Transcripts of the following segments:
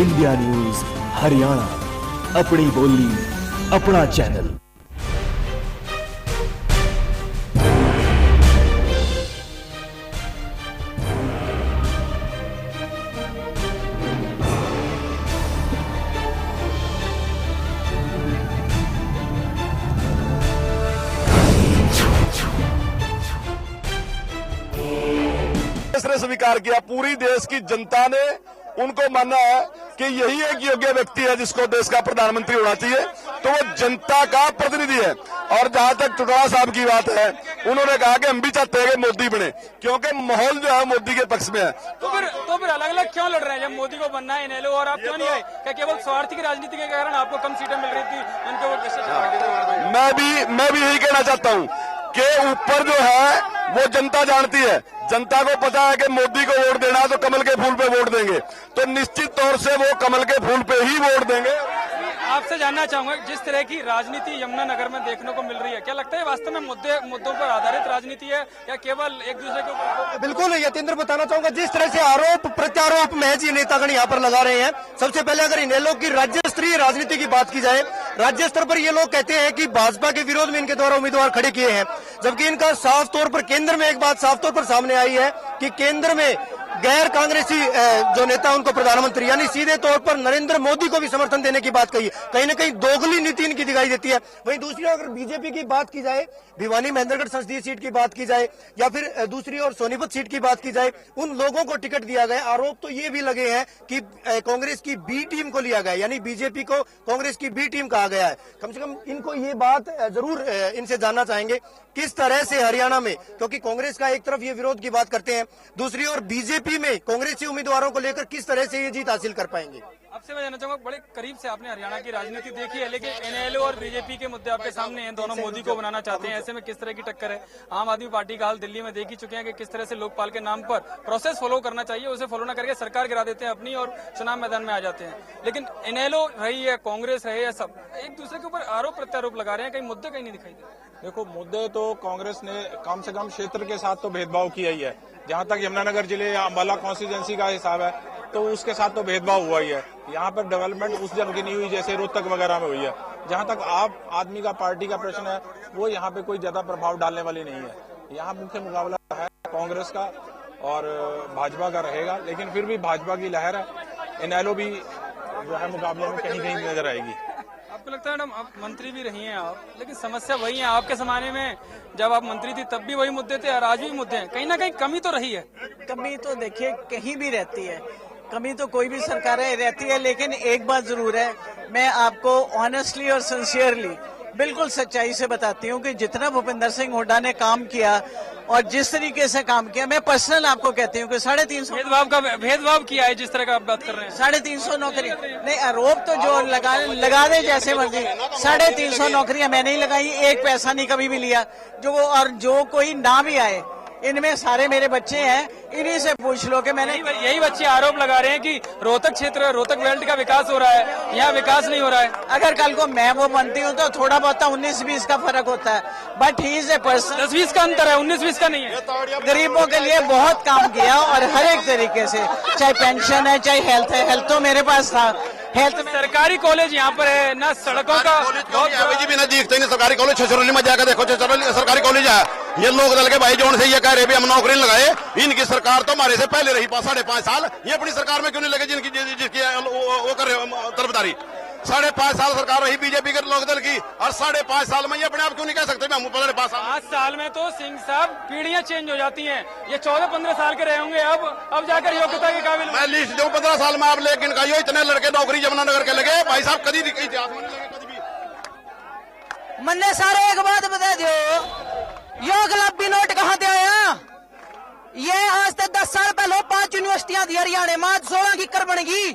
India news Haryana, अपनी बोली अपना चैनल। ने स्वीकार किया, पूरी देश की जनता ने उनको माना है कि यही एक योग्य व्यक्ति है जिसको देश का प्रधानमंत्री होना चाहिए, तो वो जनता का प्रतिनिधि है। और जहां तक चौटाला साहब की बात है, उन्होंने कहा कि हम भी चाहते हैं कि मोदी बने, क्योंकि माहौल जो है मोदी के पक्ष में है। तो फिर अलग अलग क्यों लड़ रहे हैं? जब मोदी को बनना है इनेलो और आप क्यों नहीं आए? क्या केवल स्वार्थ की राजनीति के कारण आपको कम सीटें मिल रही थी? उनके वोट कैसे? मैं भी यही कहना चाहता हूं कि ऊपर जो है वो जनता जानती है, जनता को पता है कि मोदी को वोट देना है तो कमल के फूल पे वोट देंगे, तो निश्चित तौर से वो कमल के फूल पे ही वोट देंगे। आपसे जानना चाहूंगा, जिस तरह की राजनीति यमुनानगर में देखने को मिल रही है, क्या लगता है वास्तव में मुद्दों पर आधारित राजनीति है या केवल एक दूसरे के ऊपर? बिल्कुल यतेंद्र, बताना चाहूंगा जिस तरह से आरोप प्रत्यारोप महज ये नेतागण यहाँ पर लगा रहे हैं। सबसे पहले अगर इनेलो की राज्य स्तरीय राजनीति की बात की जाए, राज्य स्तर पर ये लोग कहते हैं कि भाजपा के विरोध में इनके द्वारा उम्मीदवार खड़े किए हैं, जबकि इनका साफ तौर पर केंद्र में एक बात साफ तौर पर सामने आई है कि केंद्र में गैर कांग्रेसी जो नेता उनको प्रधानमंत्री यानी सीधे तौर पर नरेंद्र मोदी को भी समर्थन देने की बात कही। कहीं न कहीं दोगली नीति इनकी दिखाई देती है। वहीं दूसरी ओर अगर बीजेपी की बात की जाए, भिवानी महेंद्रगढ़ संसदीय सीट की बात की जाए या फिर दूसरी ओर सोनीपत सीट की बात की जाए, उन लोगों को टिकट दिया गया। आरोप तो ये भी लगे हैं कि कांग्रेस की बी टीम को लिया गया, यानी बीजेपी को कांग्रेस की बी टीम कहा गया है। कम से कम इनको ये बात जरूर इनसे जानना चाहेंगे किस तरह से हरियाणा में, क्योंकि कांग्रेस का एक तरफ ये विरोध की बात करते हैं, दूसरी ओर बीजेपी में कांग्रेसी उम्मीदवारों को लेकर किस तरह से ये जीत हासिल कर पाएंगे। आपसे मैं जानना चाहूंगा, बड़े करीब से आपने हरियाणा की राजनीति देखी है, लेकिन एनएलओ और बीजेपी के मुद्दे आपके सामने हैं, दोनों मोदी को बनाना चाहते हैं। ऐसे में किस तरह की टक्कर है? आम आदमी पार्टी का हाल दिल्ली में देख ही चुके हैं कि किस तरह से लोकपाल के नाम पर प्रोसेस फॉलो करना चाहिए, उसे फॉलो न करके सरकार गिरा देते हैं अपनी और चुनाव मैदान में आ जाते हैं। लेकिन एनएलओ रही है, कांग्रेस रही है, सब एक दूसरे के ऊपर आरोप प्रत्यारोप लगा रहे हैं, कहीं मुद्दे कहीं नहीं दिखाई दे। देखो, मुद्दे तो कांग्रेस ने कम से कम क्षेत्र के साथ तो भेदभाव किया ही है। जहां तक यमुनानगर जिले या अम्बाला कॉन्स्टिट्यूंसी का हिसाब है तो उसके साथ तो भेदभाव हुआ ही है। यहाँ पर डेवलपमेंट उस जगह की नहीं हुई जैसे रोहतक वगैरह में हुई है। जहां तक आप आदमी का पार्टी का प्रश्न है, वो यहाँ पे कोई ज्यादा प्रभाव डालने वाली नहीं है। यहाँ मुख्य मुकाबला है कांग्रेस का और भाजपा का रहेगा, लेकिन फिर भी भाजपा की लहर है। इनेलो भी जो है मुकाबले में कहीं कहीं नजर आएगी। आपको लगता है मैडम, आप मंत्री भी रही हैं आप, लेकिन समस्या वही है। आपके जमाने में जब आप मंत्री थी तब भी वही मुद्दे थे और आज भी मुद्दे हैं। कहीं ना कहीं कमी तो रही है। कमी तो देखिए कहीं भी रहती है, कमी तो कोई भी सरकार रहती है, लेकिन एक बात जरूर है, मैं आपको ऑनेस्टली और सिंसियरली बिल्कुल सच्चाई से बताती हूँ कि जितना भूपेंद्र सिंह हुड्डा ने काम किया और जिस तरीके से काम किया, मैं पर्सनल आपको कहती हूँ कि 350 भेदभाव किया है जिस तरह का आप बात कर रहे हैं। 350 नौकरी नहीं, आरोप तो जो लगा दे जैसे मर्जी। 350 नौकरियां मैंने ही लगाई, एक पैसा नहीं कभी भी लिया। जो कोई ना भी आए, इनमें सारे मेरे बच्चे हैं, इन्हीं से पूछ लो कि मैंने। यही बच्चे आरोप लगा रहे हैं कि रोहतक क्षेत्र, रोहतक बेल्ट का विकास हो रहा है, यहाँ विकास नहीं हो रहा है। अगर कल को मैं वो बनती हूँ तो थोड़ा बहुत 19-20 का फर्क होता है, but he is a person. 10-20 का अंतर है, 19-20 का नहीं है। गरीबों के लिए बहुत काम किया और हर एक तरीके से, चाहे पेंशन है चाहे हेल्थ है। हेल्थ तो मेरे पास था, हेल्थ में सरकारी कॉलेज यहाँ पर है ना, सड़कों का भी ना दिखते नहीं। सरकारी कॉलेज छछरौली में जाकर देखो, छछरौली सरकारी कॉलेज है। ये लोग दल के भाई जोन से ये कह रहे भी हम नौकरी लगाए, इनकी सरकार तो हमारे से पहले रही 5.5 साल। ये अपनी सरकार में क्यों नहीं लगे जिसकी वो कर रहे तरफदारी? 5.5 साल सरकार रही बीजेपी के लोक दल की, और 5.5 साल में ये अपने आप क्यों नहीं कह सकते हम 5 साल में? तो सिंह साहब पीढ़ियां चेंज हो जाती हैं। ये 14-15 साल के रहे होंगे, अब जाकर योग्यता के काबिल। मैं लिस्ट दूं 15 साल में आप, लेकिन कहियो इतने लड़के नौकरी यमुनानगर के लगे भाई साहब, कभी इतिहास में नहीं लगे कभी भी। मन्ने सारे एक बात बता दो, यो गुलाबी नोट कहाँ से आया? ये आज से 10 साल पहले 5 यूनिवर्सिटियां थी हरियाणा में, 16 की कर बन गई।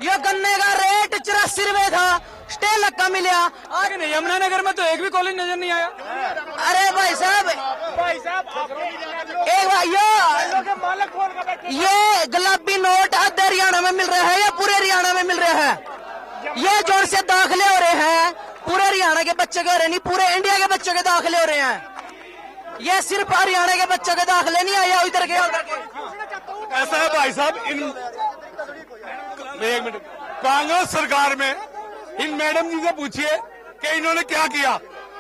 ये गन्ने का रेट 84 रुपए था, स्टे लक्का मिला। आज यमुनानगर में तो एक भी कॉलेज नजर नहीं आया। अरे भाई साहब एक ये गुलाबी नोट आधे हरियाणा में मिल रहा है या पूरे हरियाणा में मिल रहा है? ये जोर से दाखिले हो रहे हैं, पूरे हरियाणा के बच्चे के हो रहे नहीं, पूरे इंडिया के बच्चों के दाखिले हो रहे हैं। ये सिर्फ हरियाणा के बच्चों के दाखिले नहीं आया इधर के। ऐसा है भाई साहब, एक मिनट, कांग्रेस सरकार में इन मैडम जी से पूछिए कि इन्होंने क्या किया।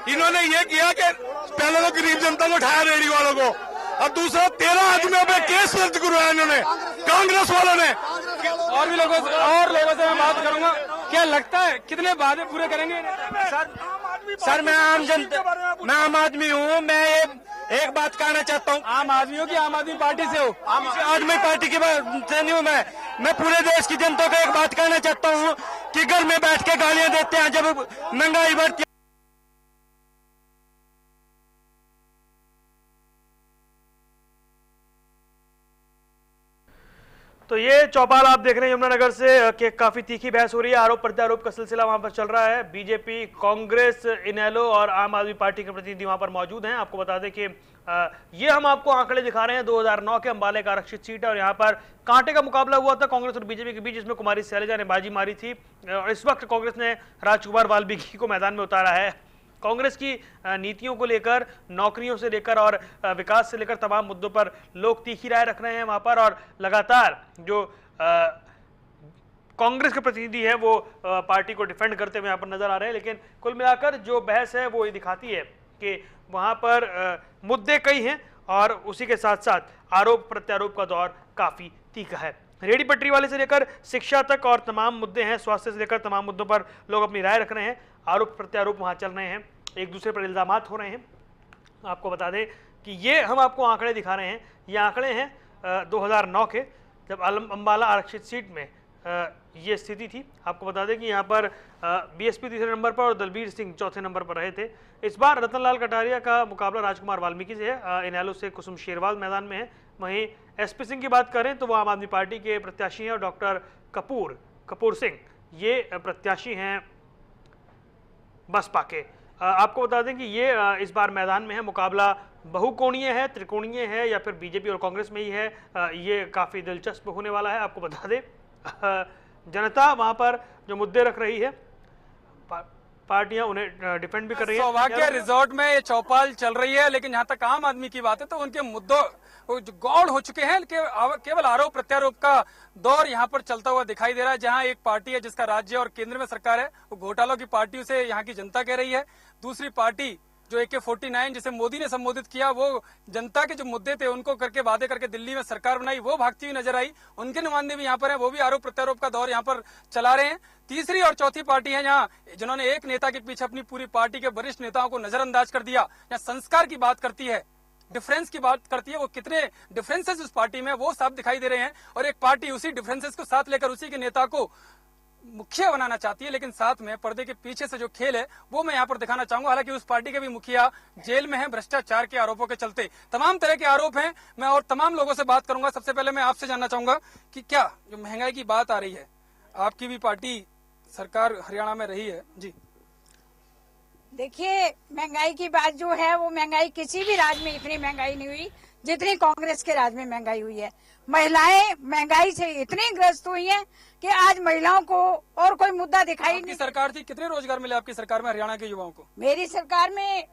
इन्होंने ये किया कि पहले तो गरीब जनता को उठाया, रेहड़ी वालों को, और दूसरा 13 आदमियों पे केस दर्ज करवाया इन्होंने, कांग्रेस वालों ने। और लोगों से मैं बात करूंगा, क्या लगता है कितने वादे पूरे करेंगे? सर मैं आम आदमी हूँ, मैं एक बात कहना चाहता हूँ। आम आदमी हो कि आम आदमी पार्टी से हो? आम आदमी पार्टी की से नहीं हूँ मैं पूरे देश की जनता को एक बात कहना चाहता हूँ कि घर में बैठ के गालियां देते हैं जब महंगाई बढ़ती। तो ये चौपाल आप देख रहे हैं यमुनानगर से कि काफी तीखी बहस हो रही है, आरोप प्रत्यारोप का सिलसिला वहां पर चल रहा है। बीजेपी, कांग्रेस, इनेलो और आम आदमी पार्टी के प्रतिनिधि वहां पर मौजूद हैं। आपको बता दें कि ये हम आपको आंकड़े दिखा रहे हैं 2009 के अंबाला एक आरक्षित सीट है और यहाँ पर कांटे का मुकाबला हुआ था कांग्रेस और बीजेपी के बीच, जिसमें कुमारी शैलजा ने बाजी मारी थी। और इस वक्त कांग्रेस ने राजकुमार वाल्मीकि को मैदान में उतारा है। कांग्रेस की नीतियों को लेकर, नौकरियों से लेकर और विकास से लेकर तमाम मुद्दों पर लोग तीखी राय रख रहे हैं वहां पर, और लगातार जो कांग्रेस के प्रतिनिधि हैं वो पार्टी को डिफेंड करते हुए यहाँ पर नजर आ रहे हैं। लेकिन कुल मिलाकर जो बहस है वो ये दिखाती है कि वहां पर मुद्दे कई हैं और उसी के साथ साथ आरोप प्रत्यारोप का दौर काफी तीखा है। रेहड़ी पटरी वाले से लेकर शिक्षा तक और तमाम मुद्दे हैं, स्वास्थ्य से लेकर तमाम मुद्दों पर लोग अपनी राय रख रहे हैं। आरोप प्रत्यारोप वहां चल रहे हैं, एक दूसरे पर इल्जामात हो रहे हैं। आपको बता दें कि ये हम आपको आंकड़े दिखा रहे हैं, ये आंकड़े हैं 2009 के, जब अंबाला आरक्षित सीट में ये स्थिति थी। आपको बता दें कि यहाँ पर बीएसपी तीसरे नंबर पर और दलबीर सिंह चौथे नंबर पर रहे थे। इस बार रतनलाल कटारिया का मुकाबला राजकुमार वाल्मीकि से है, इनेलो से कुसुम शेरवाल मैदान में है। वहीं एसपी सिंह की बात करें तो वो आम आदमी पार्टी के प्रत्याशी हैं और डॉक्टर कपूर सिंह ये प्रत्याशी हैं बसपा के। आपको बता दें कि ये इस बार मैदान में है। मुकाबला बहुकोणीय है, त्रिकोणीय है या फिर बीजेपी और कांग्रेस में ही है, ये काफी दिलचस्प होने वाला है। आपको बता दें जनता वहां पर जो मुद्दे रख रही है, पार्टियां उन्हें डिफेंड भी कर रही है। सौभाग्य रिजॉर्ट में ये चौपाल चल रही है, लेकिन यहाँ तक आम आदमी की बात है तो उनके मुद्दों गौड़ हो चुके हैं। केवल आरोप प्रत्यारोप का दौर यहाँ पर चलता हुआ दिखाई दे रहा है, जहाँ एक पार्टी है जिसका राज्य और केंद्र में सरकार है, वो घोटालों की पार्टी उसे यहाँ की जनता कह रही है। दूसरी पार्टी जो AK-49 जिसे मोदी ने संबोधित किया, वो जनता के जो मुद्दे थे उनको करके वादे करके दिल्ली में सरकार बनाई, वो भागती हुई नजर आई। उनके नुमाइंदे भी यहाँ पर हैं, वो भी आरोप प्रत्यारोप का दौर यहाँ पर चला रहे हैं। तीसरी और चौथी पार्टी है यहाँ जिन्होंने एक नेता के पीछे अपनी पूरी पार्टी के वरिष्ठ नेताओं को नजरअंदाज कर दिया, या संस्कार की बात करती है, डिफरेंस की बात करती है। वो कितने डिफरेंसेस उस पार्टी में वो साफ दिखाई दे रहे हैं, और एक पार्टी उसी डिफरेंसेस को साथ लेकर उसी के नेता को मुखिया बनाना चाहती है। लेकिन साथ में पर्दे के पीछे से जो खेल है वो मैं यहाँ पर दिखाना चाहूंगा। हालांकि उस पार्टी के भी मुखिया जेल में हैं भ्रष्टाचार के आरोपों के चलते। तमाम तरह के आरोप हैं, मैं और तमाम लोगों से बात करूंगा। सबसे पहले मैं आपसे जानना चाहूंगा कि क्या जो महंगाई की बात आ रही है, आपकी भी पार्टी सरकार हरियाणा में रही है जी। देखिए, महंगाई की बात जो है वो महंगाई किसी भी राज्य में इतनी महंगाई नहीं हुई जितनी कांग्रेस के राज में महंगाई हुई है। महिलाएं महंगाई से इतनी ग्रस्त हुई हैं कि आज महिलाओं को और कोई मुद्दा दिखाई नहीं। सरकार थी, कितने रोजगार मिले आपकी सरकार में हरियाणा के युवाओं को? मेरी सरकार में